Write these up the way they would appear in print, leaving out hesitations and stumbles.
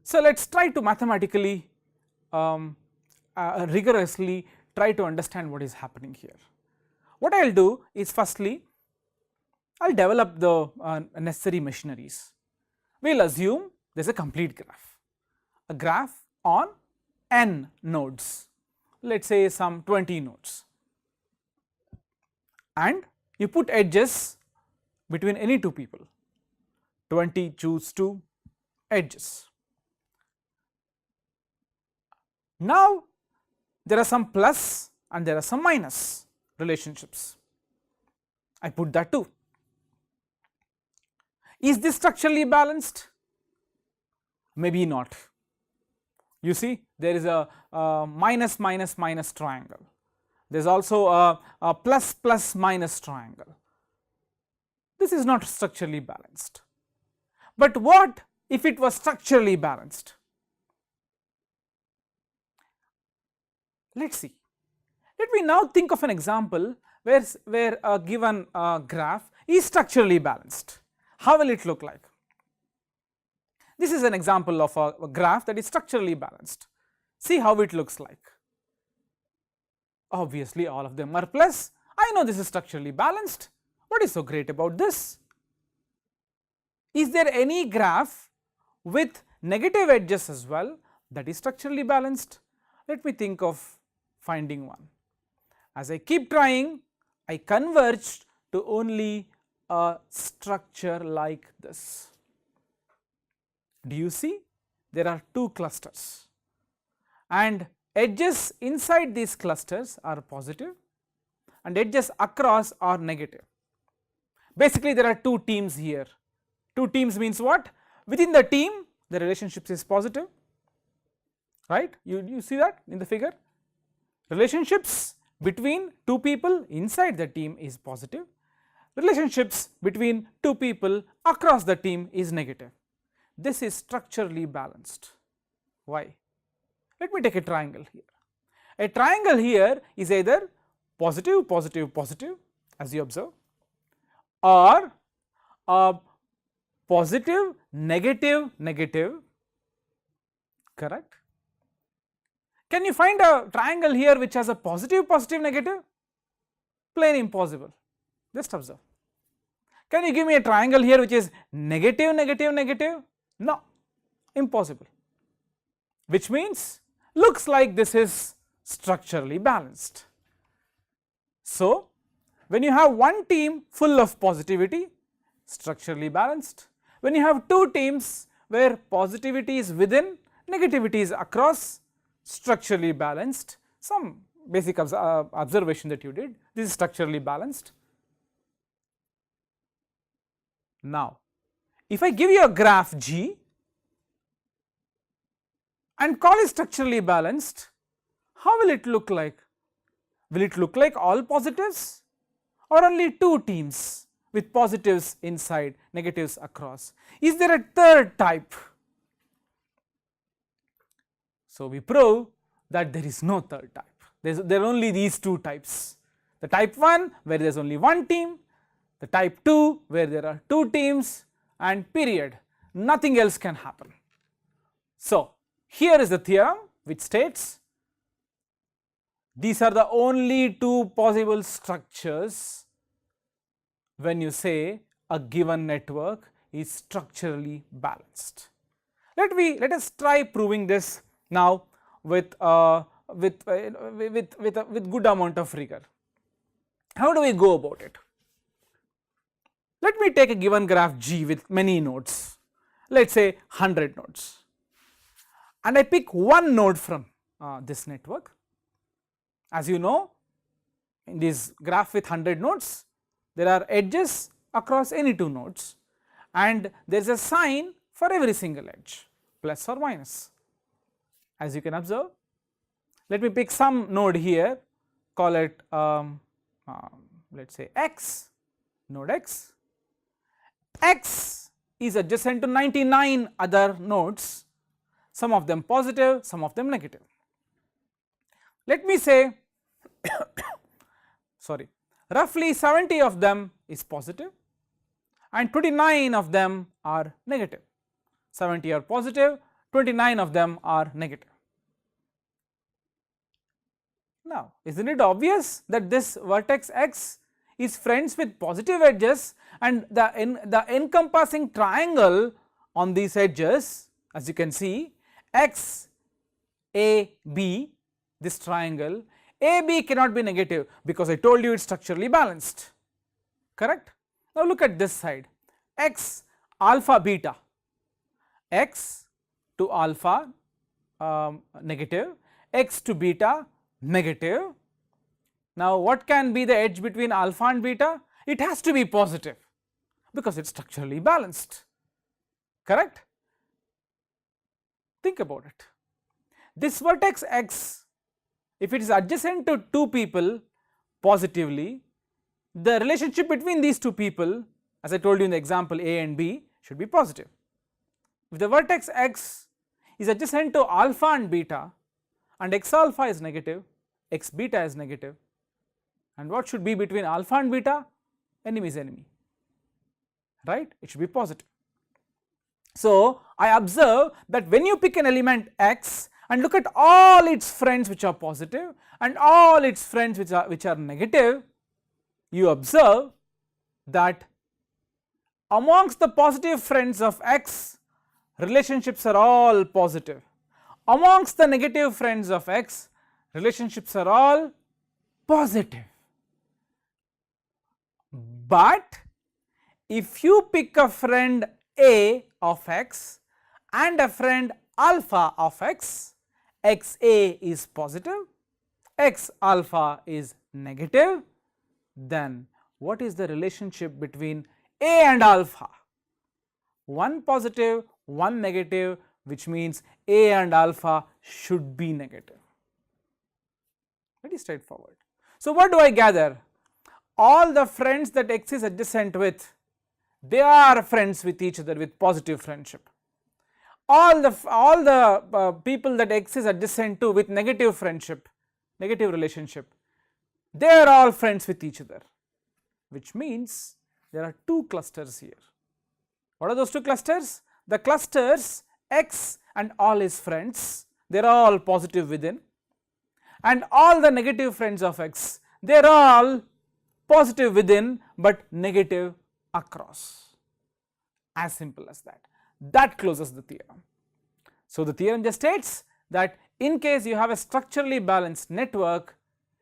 So, let us try to mathematically rigorously try to understand what is happening here. What I will do is, firstly I will develop the necessary machineries. We will assume there is a complete graph, a graph on n nodes, let us say some 20 nodes, and you put edges between any two people, 20 choose 2 edges. Now, there are some plus and there are some minus relationships, I put that too. Is this structurally balanced? Maybe not. You see, there is a minus minus minus triangle, there is also a plus plus minus triangle. This is not structurally balanced. But what if it was structurally balanced? Let us see. Let me now think of an example where a given graph is structurally balanced. How will it look like? This is an example of a graph that is structurally balanced. See how it looks like. Obviously, all of them are plus. I know this is structurally balanced. What is so great about this? Is there any graph with negative edges as well that is structurally balanced? Let me think of finding one. As I keep trying, I converged to only a structure like this. Do you see? There are two clusters and edges inside these clusters are positive and edges across are negative. Basically, there are two teams here. Two teams means what? Within the team, the relationship is positive, right? You see that in the figure? Relationships between two people inside the team is positive, relationships between two people across the team is negative. This is structurally balanced. Why? Let me take a triangle here. A triangle here is either positive, positive, positive as you observe, or positive, negative, negative, correct? Can you find a triangle here which has a positive, positive, negative? Plain impossible. Just observe. Can you give me a triangle here which is negative, negative, negative? No, impossible. Which means looks like this is structurally balanced. So, when you have one team full of positivity, structurally balanced. When you have two teams where positivity is within, negativity is across, structurally balanced. Some basic observation that you did, this is structurally balanced. Now, if I give you a graph G and call it structurally balanced, how will it look like? Will it look like all positives or only two teams with positives inside, negatives across? Is there a third type? So, we prove that there is no third type, there are only these two types. The type 1 where there is only one team, the type 2 where there are two teams, and period, nothing else can happen. So, here is the theorem which states these are the only two possible structures when you say a given network is structurally balanced. Let us try proving this now with good amount of rigor. How do we go about it? Let me take a given graph G with many nodes, let us say 100 nodes, and I pick one node from this network. As you know, in this graph with 100 nodes, there are edges across any two nodes and there is a sign for every single edge, plus or minus. As you can observe, let me pick some node here, call it let us say x, node x. X is adjacent to 99 other nodes, some of them positive, some of them negative. Let me say sorry, roughly 70 of them is positive and 29 of them are negative. 70 are positive, 29 of them are negative. Now, isn't it obvious that this vertex x is friends with positive edges, and the encompassing triangle on these edges, as you can see, x a b, this triangle a b cannot be negative because I told you it is structurally balanced, correct. Now look at this side, x alpha beta, x to alpha negative, x to beta negative. Now what can be the edge between alpha and beta? It has to be positive because it is structurally balanced, correct. Think about it. This vertex x, if it is adjacent to two people positively, the relationship between these two people, as I told you in the example A and B, should be positive. If the vertex x is adjacent to alpha and beta, and x alpha is negative, x beta is negative, and what should be between alpha and beta? Enemy is enemy, right? It should be positive. So I observe that when you pick an element x and look at all its friends which are positive and all its friends which are negative, you observe that amongst the positive friends of x, relationships are all positive. Amongst the negative friends of x, relationships are all positive. But if you pick a friend A of x and a friend alpha of x, x A is positive, x alpha is negative, then what is the relationship between A and alpha? One positive, one negative, which means A and alpha should be negative. Very straightforward. So what do I gather? All the friends that x is adjacent with, they are friends with each other with positive friendship. All the people that x is adjacent to with negative friendship, negative relationship, they are all friends with each other, which means there are two clusters here. What are those two clusters? The clusters x and all his friends, they are all positive within, and all the negative friends of x, they are all positive within but negative across. As simple as that. That closes the theorem. So the theorem just states that in case you have a structurally balanced network,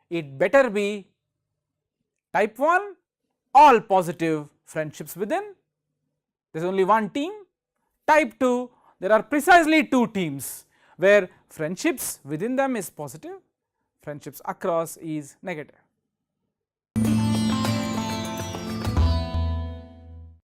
it better be type 1, all positive friendships within, there is only one team. Type 2, there are precisely two teams where friendships within them is positive, friendships across is negative.